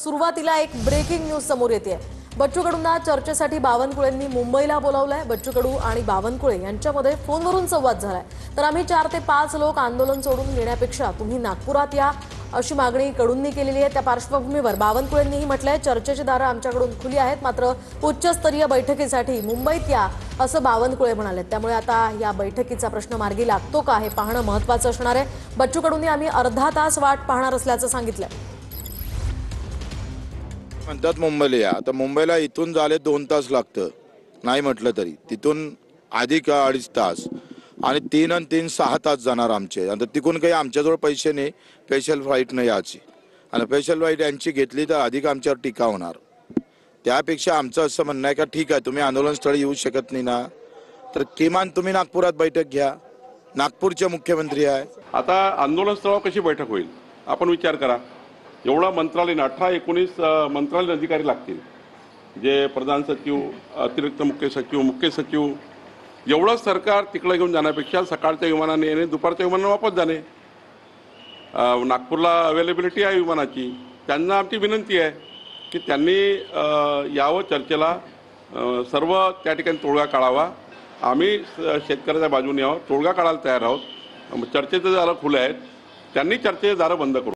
सुरुवातीला एक breaking news समोर येते। बच्चू कडूंना चर्चेसाठी बावनकुळेंनी मुंबईला बोलावलंय। बच्चू कडू आणि बावनकुळे यांच्यामध्ये फोनवरून संवाद झालाय। तर आम्ही 4 ते 5 लोक आंदोलन सोडून येण्यापेक्षा तुम्ही नागपुरात या अशी मागणी कडूंनी केलेली आहे। त्या पार्श्वभूमीवर बावनकुळेंनीही म्हटलंय चर्चेची दारं आमच्याकडून खुली आहेत, मात्र उच्चस्तरीय बैठकीसाठी मुंबईत या असं बावनकुळे म्हणाले। त्यामुळे आता या बैठकीचा प्रश्न मार्गी लागतो का हे पाहणं महत्त्वाचं असणार आहे। बच्चू कडूंनी आम्ही अर्धा तास वाट पाहणार असल्याचं सांगितलं। म्हणतात मुंबईला या, तर मुंबईला इथून झाले 2 तास लागतं नाही म्हटलं तरी, तिथून अधिक 2.5 तास आणि 3 आणि 3 6 तास जाणार आमचे। आणि तिकून काही आमच्याजवळ पैसे नाही, स्पेशल फ्लाईट नाही याची, आणि स्पेशल फ्लाईट यांची घेतली तर अधिक आमच्यावर टीका होणार। त्यापेक्षा आमचं असं म्हणणं आहे का ठीक आहे, तुम्ही आंदोलनस्थळी येऊ शकत नाही ना, तर किमान तुम्ही नागपुरात बैठक घ्या। नागपूरचे मुख्यमंत्री आहे। आता आंदोलनस्थळावर कशी बैठक होईल आपण विचार करा। एवढा मंत्रालय 18-19 मंत्रालय अधिकारी लागतील, जे प्रधान सचिव, अतिरिक्त मुख्य सचिव, एवढं सरकार तिकडे घेऊन जाण्यापेक्षा सकाळच्या विमानाने येणे, दुपारच्या विमानाने वापस जाणे। नागपूरला अवेलेबिलिटी आहे विमानाची। त्यांना आमची विनंती आहे की त्यांनी यावं चर्चेला, सर्व त्या ठिकाणी तोडगा काढावा। आम्ही शेतकऱ्याच्या बाजूने आहोत, तोडगा काढायला तयार आहोत। चर्चेचे दारं खुले आहेत, त्यांनी चर्चेचे दारं बंद करू।